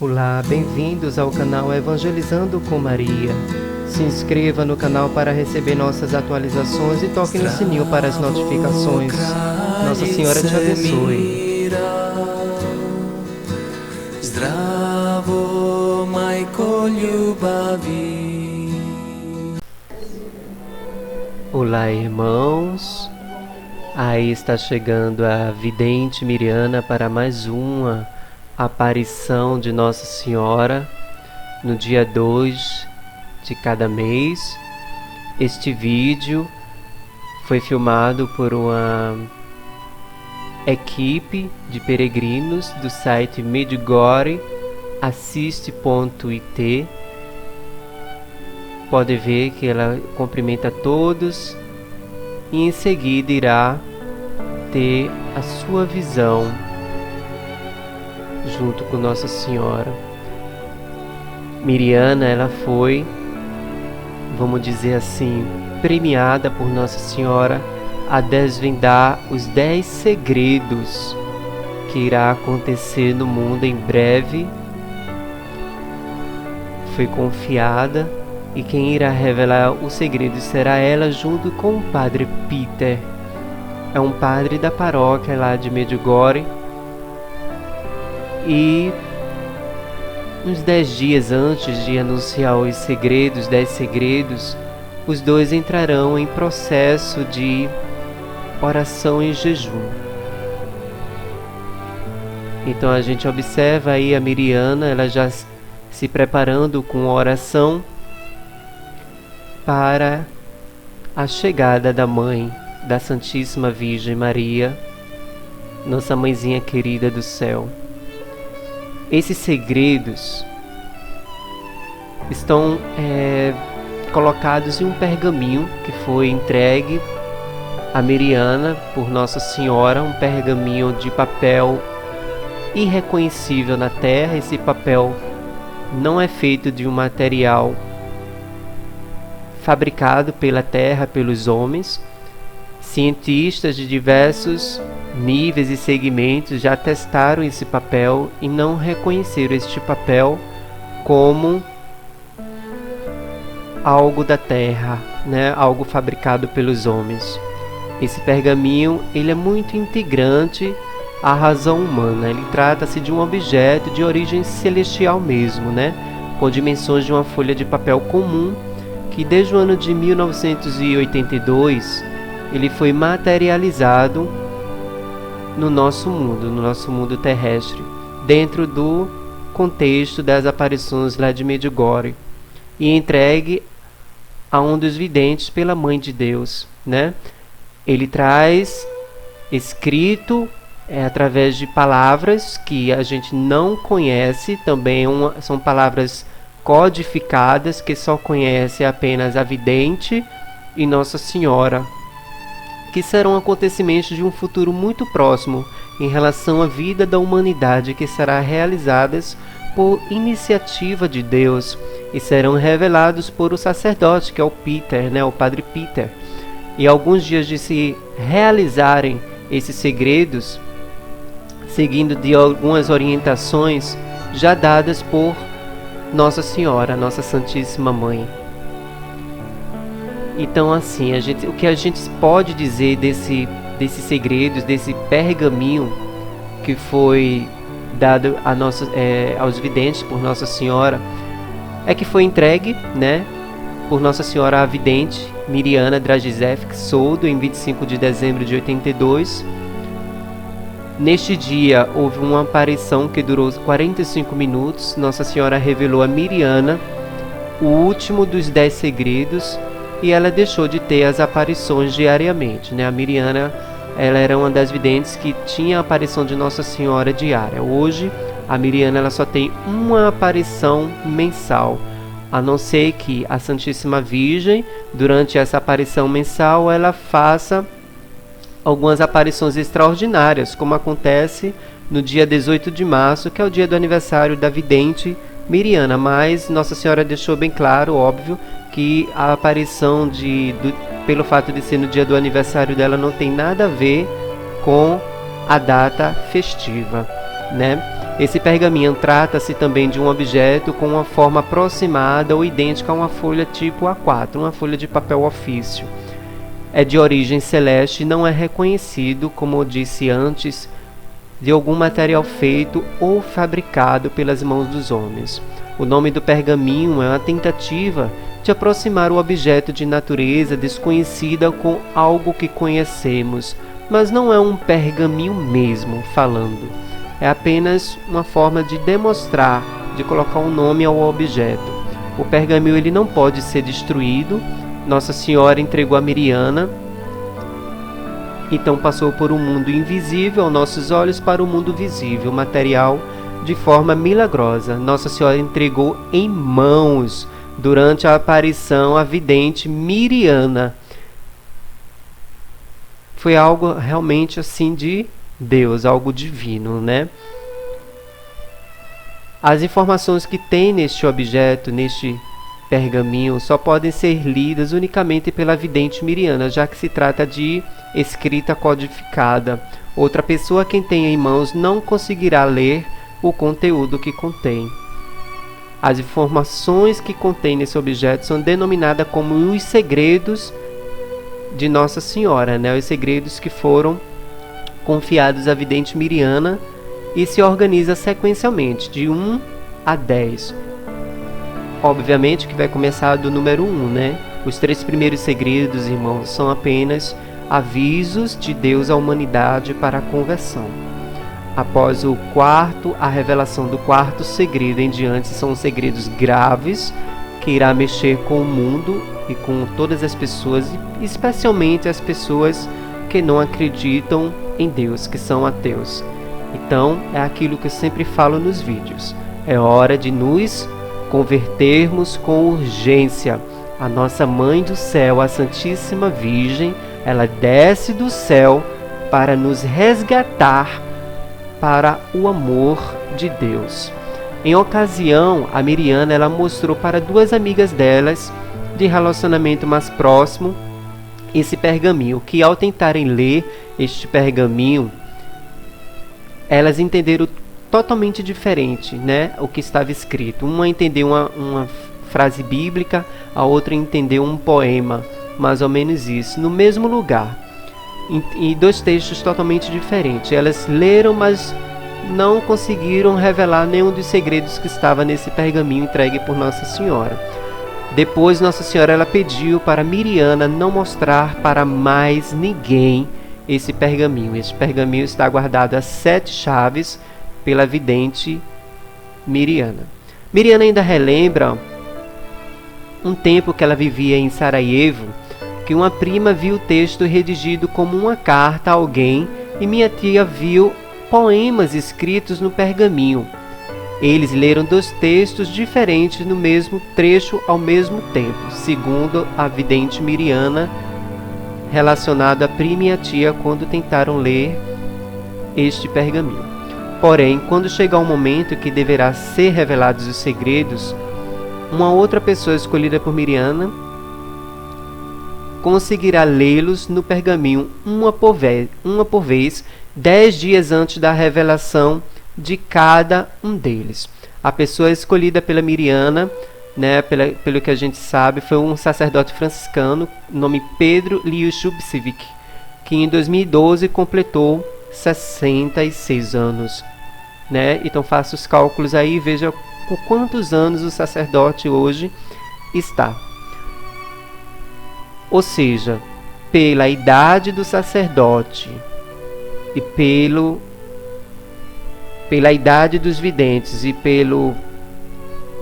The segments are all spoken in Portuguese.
Olá, bem-vindos ao canal Evangelizando com Maria. Se inscreva no canal para receber nossas atualizações e toque no sininho para as notificações. Nossa Senhora te abençoe. Zdravo Majko Ljubavi. Olá, irmãos. Aí está chegando a vidente Miriana para mais uma aparição de Nossa Senhora no dia 2 de cada mês. Este vídeo foi filmado por uma equipe de peregrinos do site Medjugorje assiste.it. Pode ver que ela cumprimenta todos e em seguida irá ter a sua visão junto com Nossa Senhora. Miriana, ela foi, vamos dizer assim, premiada por Nossa Senhora a desvendar os 10 segredos que irá acontecer no mundo em breve. Foi confiada e quem irá revelar os segredos será ela junto com o Padre Peter. É um padre da paróquia lá de Medjugorje. E uns 10 dias antes de anunciar os segredos, 10 segredos, os dois entrarão em processo de oração em jejum. Então a gente observa aí a Miriana, ela já se preparando com oração para a chegada da Mãe da Santíssima Virgem Maria, nossa mãezinha querida do céu. Esses segredos estão colocados em um pergaminho que foi entregue a Miriana por Nossa Senhora, um pergaminho de papel irreconhecível na terra. Esse papel não é feito de um material fabricado pela terra, pelos homens. Cientistas de diversos níveis e segmentos já testaram esse papel e não reconheceram este papel como algo da terra, né? Algo fabricado pelos homens. Esse pergaminho, ele é muito integrante à razão humana. Ele trata-se de um objeto de origem celestial mesmo, né? Com dimensões de uma folha de papel comum, que desde o ano de 1982 ele foi materializado no nosso mundo terrestre, dentro do contexto das aparições lá de Medjugorje, e entregue a um dos videntes pela Mãe de Deus, né? Ele traz escrito através de palavras que a gente não conhece, também são palavras codificadas que só conhece apenas a vidente e Nossa Senhora, que serão acontecimentos de um futuro muito próximo em relação à vida da humanidade, que será realizadas por iniciativa de Deus e serão revelados por o sacerdote, que é o Peter, né, o Padre Peter. E alguns dias de se realizarem esses segredos, seguindo de algumas orientações já dadas por Nossa Senhora, Nossa Santíssima Mãe. Então, assim, o que a gente pode dizer desses segredos, desse pergaminho que foi dado aos videntes por Nossa Senhora, é que foi entregue, né, por Nossa Senhora à vidente Miriana Dragiševsk Soldo em 25 de dezembro de 82. Neste dia houve uma aparição que durou 45 minutos. Nossa Senhora revelou a Miriana o último dos 10 segredos e ela deixou de ter as aparições diariamente, né? A Miriana, ela era uma das videntes que tinha a aparição de Nossa Senhora diária. Hoje, a Miriana, ela só tem uma aparição mensal, a não ser que a Santíssima Virgem, durante essa aparição mensal, ela faça algumas aparições extraordinárias, como acontece no dia 18 de março, que é o dia do aniversário da vidente Miriana. Mas Nossa Senhora deixou bem claro, óbvio, que a aparição pelo fato de ser no dia do aniversário dela, não tem nada a ver com a data festiva, né? Esse pergaminho trata-se também de um objeto com uma forma aproximada ou idêntica a uma folha tipo A4, uma folha de papel ofício. É de origem celeste e não é reconhecido, como eu disse antes, de algum material feito ou fabricado pelas mãos dos homens. O nome do pergaminho é uma tentativa de aproximar o objeto de natureza desconhecida com algo que conhecemos, mas não é um pergaminho mesmo falando. É apenas uma forma de demonstrar, de colocar um nome ao objeto. O pergaminho ele não pode ser destruído. Nossa Senhora entregou a Miriana, então passou por um mundo invisível aos nossos olhos para o mundo visível, material, de forma milagrosa. Nossa Senhora entregou em mãos, durante a aparição, a vidente Miriana. Foi algo realmente assim de Deus, algo divino, né? As informações que tem neste objeto, neste pergaminho, só podem ser lidas unicamente pela vidente Miriana, já que se trata de escrita codificada. Outra pessoa quem tenha em mãos não conseguirá ler o conteúdo que contém. As informações que contém nesse objeto são denominadas como os segredos de Nossa Senhora, né? Os segredos que foram confiados à vidente Miriana, e se organiza sequencialmente de 1 a 10. Obviamente que vai começar do número 1, né? Os 3 primeiros segredos, irmãos, são apenas avisos de Deus à humanidade para a conversão. Após o quarto, a revelação do quarto segredo em diante são segredos graves que irá mexer com o mundo e com todas as pessoas, especialmente as pessoas que não acreditam em Deus, que são ateus. Então, é aquilo que eu sempre falo nos vídeos. É hora de nos convertermos com urgência. A nossa Mãe do Céu, a Santíssima Virgem, ela desce do céu para nos resgatar para o amor de Deus. Em ocasião, a Miriana ela mostrou para 2 amigas delas de relacionamento mais próximo esse pergaminho, que ao tentarem ler este pergaminho, elas entenderam totalmente diferente, né, o que estava escrito. Uma entendeu uma frase bíblica, a outra entendeu um poema, mais ou menos isso, no mesmo lugar, em 2 textos totalmente diferentes. Elas leram, mas não conseguiram revelar nenhum dos segredos que estava nesse pergaminho entregue por Nossa Senhora. Depois Nossa Senhora ela pediu para Miriana não mostrar para mais ninguém esse pergaminho. Esse pergaminho está guardado a 7 chaves pela vidente Miriana. Miriana ainda relembra um tempo que ela vivia em Sarajevo, que uma prima viu o texto redigido como uma carta a alguém e minha tia viu poemas escritos no pergaminho. Eles leram 2 textos diferentes no mesmo trecho ao mesmo tempo, segundo a vidente Miriana, relacionado a prima e a tia quando tentaram ler este pergaminho. Porém, quando chegar o momento que deverá ser revelados os segredos, uma outra pessoa escolhida por Miriana conseguirá lê-los no pergaminho uma por vez, 10 dias antes da revelação de cada um deles. A pessoa escolhida pela Miriana, né, pelo que a gente sabe, foi um sacerdote franciscano, nome Pedro Liushubsevic, que em 2012 completou 66 anos. Né? Então faça os cálculos aí e veja com quantos anos o sacerdote hoje está. Ou seja, pela idade do sacerdote e pela idade dos videntes e pelo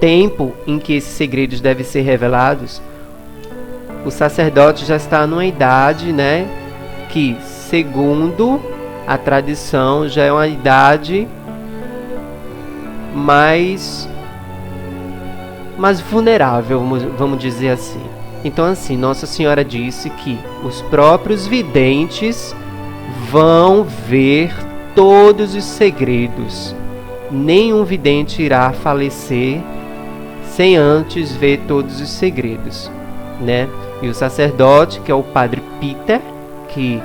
tempo em que esses segredos devem ser revelados, o sacerdote já está numa idade, né, que, segundo a tradição, já é uma idade mais vulnerável, vamos dizer assim. Então, assim, Nossa Senhora disse que os próprios videntes vão ver todos os segredos. Nenhum vidente irá falecer sem antes ver todos os segredos, né? E o sacerdote, que é o padre Peter, que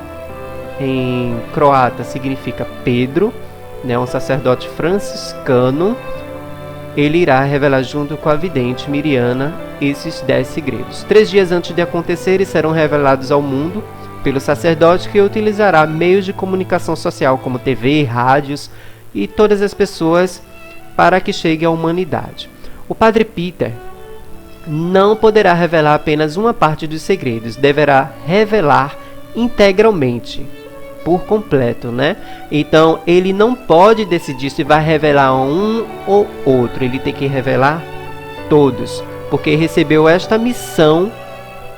em croata significa Pedro, né, um sacerdote franciscano, ele irá revelar junto com a vidente Miriana esses 10 segredos. 3 dias antes de acontecerem, serão revelados ao mundo pelo sacerdote, que utilizará meios de comunicação social como TV, rádios e todas as pessoas para que chegue à humanidade. O Padre Peter não poderá revelar apenas uma parte dos segredos, deverá revelar integralmente, por completo, né? Então, ele não pode decidir se vai revelar um ou outro, ele tem que revelar todos, porque recebeu esta missão,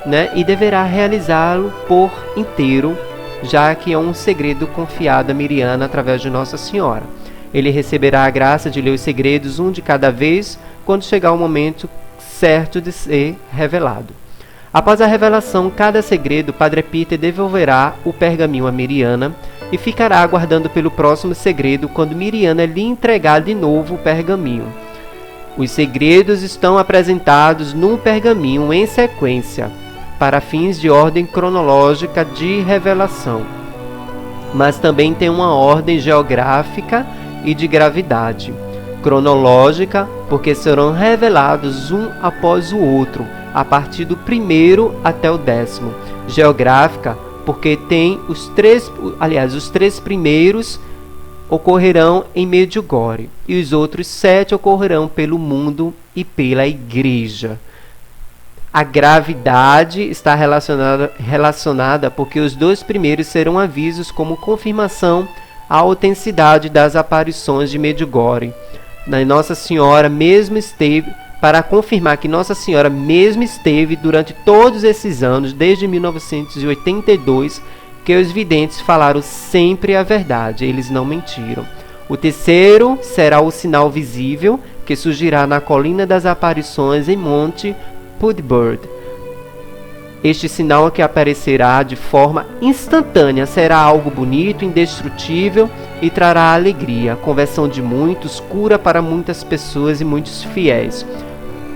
né? E deverá realizá-lo por inteiro, já que é um segredo confiado a Miriana através de Nossa Senhora. Ele receberá a graça de ler os segredos um de cada vez, quando chegar o momento certo de ser revelado. Após a revelação, cada segredo, Padre Peter devolverá o pergaminho a Miriana e ficará aguardando pelo próximo segredo, quando Miriana lhe entregar de novo o pergaminho. Os segredos estão apresentados num pergaminho em sequência, para fins de ordem cronológica de revelação, mas também tem uma ordem geográfica e de gravidade. Cronológica, porque serão revelados um após o outro, a partir do 1º até o 10º. Geográfica, porque tem os 3 primeiros ocorrerão em Medjugorje e os outros 7 ocorrerão pelo mundo e pela Igreja. A gravidade está relacionada porque os 2 primeiros serão avisos como confirmação à autenticidade das aparições de Medjugorje. Nossa Senhora mesmo esteve, para confirmar que Nossa Senhora mesmo esteve durante todos esses anos, desde 1982, que os videntes falaram sempre a verdade, eles não mentiram. O 3º será o sinal visível, que surgirá na colina das aparições em Monte Pudbird. Este sinal, que aparecerá de forma instantânea, será algo bonito, indestrutível e trará alegria, conversão de muitos, cura para muitas pessoas e muitos fiéis.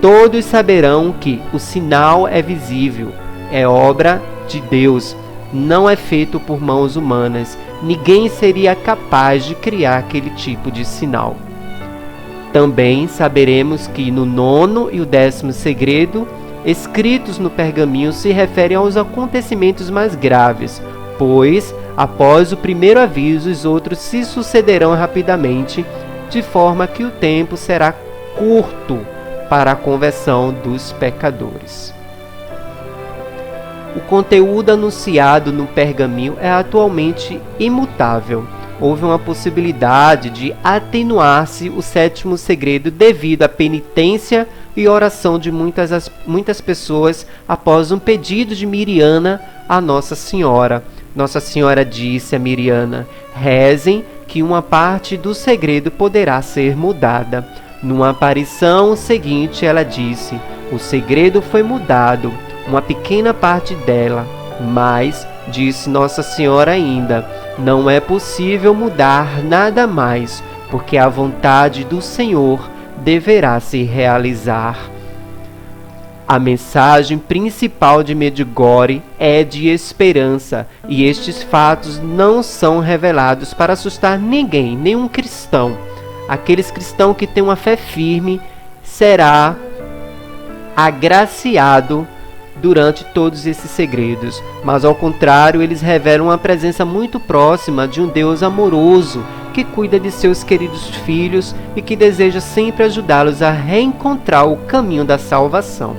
Todos saberão que o sinal é visível, é obra de Deus, não é feito por mãos humanas. Ninguém seria capaz de criar aquele tipo de sinal. Também saberemos que no 9º e o 10º segredo, escritos no pergaminho, se referem aos acontecimentos mais graves, pois, após o primeiro aviso, os outros se sucederão rapidamente, de forma que o tempo será curto para a conversão dos pecadores. O conteúdo anunciado no pergaminho é atualmente imutável. Houve uma possibilidade de atenuar-se o 7º segredo devido à penitência e oração de muitas pessoas após um pedido de Miriana a Nossa Senhora. Nossa Senhora disse a Miriana: rezem que uma parte do segredo poderá ser mudada. Numa aparição seguinte, ela disse: o segredo foi mudado, uma pequena parte dela, mas, disse Nossa Senhora ainda, não é possível mudar nada mais, porque a vontade do Senhor deverá se realizar. A mensagem principal de Medjugorje é de esperança, e estes fatos não são revelados para assustar ninguém, nenhum cristão. Aqueles cristãos que têm uma fé firme será agraciado durante todos esses segredos, mas ao contrário, eles revelam uma presença muito próxima de um Deus amoroso que cuida de seus queridos filhos e que deseja sempre ajudá-los a reencontrar o caminho da salvação.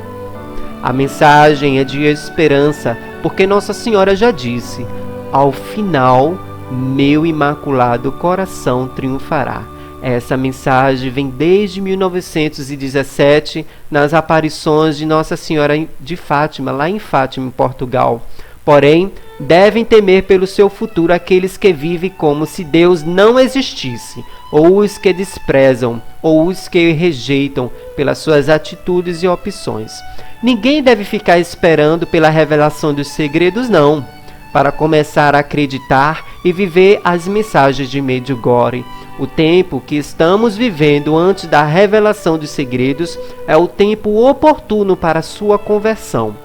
A mensagem é de esperança, porque Nossa Senhora já disse: ao final, meu imaculado coração triunfará. Essa mensagem vem desde 1917, nas aparições de Nossa Senhora de Fátima, lá em Fátima, em Portugal. Porém, devem temer pelo seu futuro aqueles que vivem como se Deus não existisse, ou os que desprezam, ou os que rejeitam pelas suas atitudes e opções. Ninguém deve ficar esperando pela revelação dos segredos, não, para começar a acreditar e viver as mensagens de Medjugorje. O tempo que estamos vivendo antes da revelação dos segredos é o tempo oportuno para a sua conversão,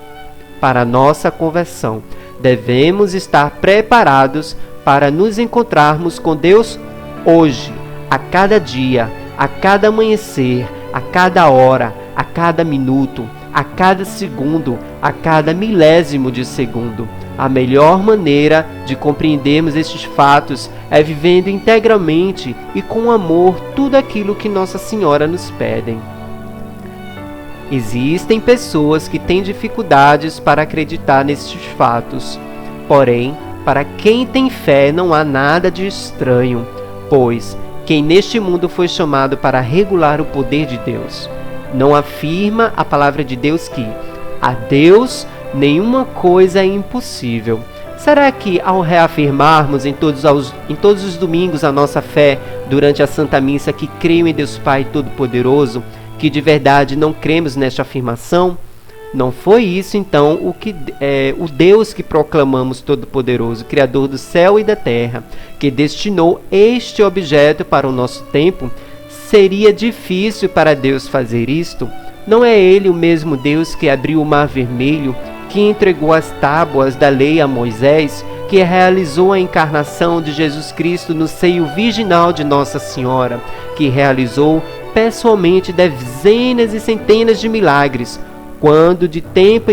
para a nossa conversão. Devemos estar preparados para nos encontrarmos com Deus hoje, a cada dia, a cada amanhecer, a cada hora, a cada minuto, a cada segundo, a cada milésimo de segundo. A melhor maneira de compreendermos estes fatos é vivendo integralmente e com amor tudo aquilo que Nossa Senhora nos pede. Existem pessoas que têm dificuldades para acreditar nestes fatos. Porém, para quem tem fé não há nada de estranho, pois quem neste mundo foi chamado para regular o poder de Deus. Não afirma a palavra de Deus que a Deus nenhuma coisa é impossível. Será que ao reafirmarmos em todos os domingos a nossa fé durante a Santa Missa que creio em Deus Pai Todo-Poderoso, que de verdade não cremos nesta afirmação? Não foi isso então o Deus que proclamamos Todo-Poderoso, Criador do céu e da terra, que destinou este objeto para o nosso tempo? Seria difícil para Deus fazer isto? Não é Ele o mesmo Deus que abriu o Mar Vermelho, que entregou as tábuas da lei a Moisés, que realizou a encarnação de Jesus Cristo no seio virginal de Nossa Senhora, que realizou pessoalmente dezenas e centenas de milagres, quando de tempo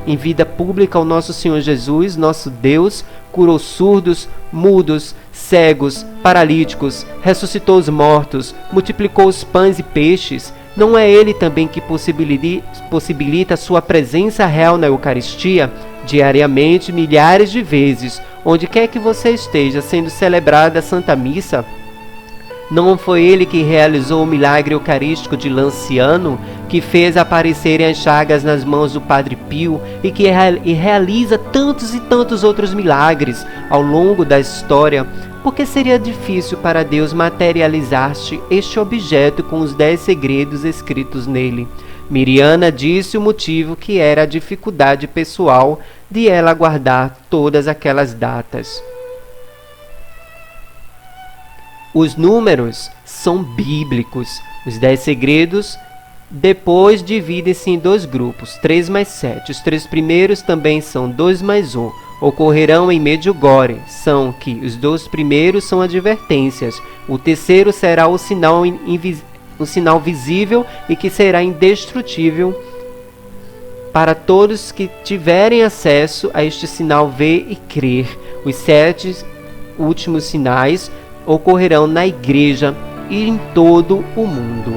em vida pública o nosso Senhor Jesus, nosso Deus, curou surdos, mudos, cegos, paralíticos, ressuscitou os mortos, multiplicou os pães e peixes. Não é Ele também que possibilita a sua presença real na Eucaristia, diariamente, milhares de vezes, onde quer que você esteja sendo celebrada a Santa Missa? Não foi Ele que realizou o milagre eucarístico de Lanciano, que fez aparecerem as chagas nas mãos do Padre Pio e que realiza tantos e tantos outros milagres ao longo da história? Porque seria difícil para Deus materializar-te este objeto com os 10 segredos escritos nele. Miriana disse o motivo, que era a dificuldade pessoal de ela guardar todas aquelas datas. Os números são bíblicos. Os 10 segredos depois dividem-se em 2 grupos, 3 mais 7. Os 3 primeiros também são 2 mais 1. Ocorrerão em Medjugorje. São que os 2 primeiros são advertências. O terceiro será o sinal visível e que será indestrutível para todos que tiverem acesso a este sinal ver e crer. Os 7 últimos sinais ocorrerão na igreja e em todo o mundo.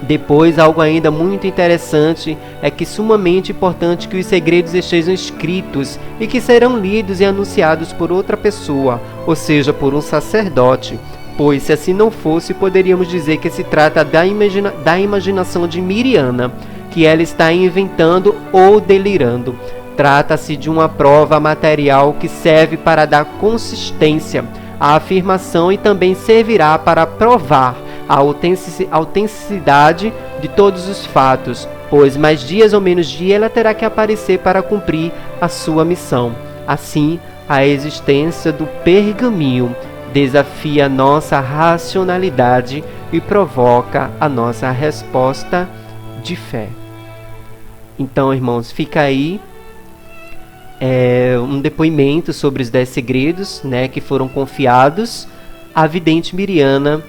Depois, algo ainda muito interessante é que sumamente importante que os segredos estejam escritos e que serão lidos e anunciados por outra pessoa, ou seja, por um sacerdote, pois se assim não fosse, poderíamos dizer que se trata da imaginação de Miriana, que ela está inventando ou delirando. Trata-se de uma prova material que serve para dar consistência à afirmação e também servirá para provar a autenticidade de todos os fatos, pois mais dias ou menos dia ela terá que aparecer para cumprir a sua missão. Assim, a existência do pergaminho desafia nossa racionalidade e provoca a nossa resposta de fé. Então, irmãos, fica aí um depoimento sobre os 10 segredos, que foram confiados à vidente Miriana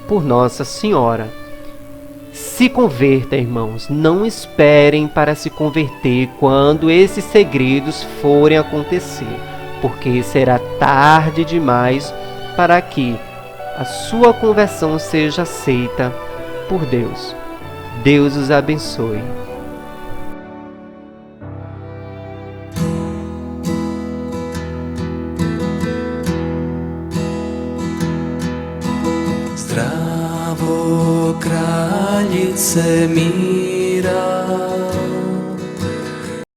por Nossa Senhora. Se converta, irmãos, não esperem para se converter quando esses segredos forem acontecer, porque será tarde demais para que a sua conversão seja aceita por Deus. Deus os abençoe. Zdravo, kraljice mi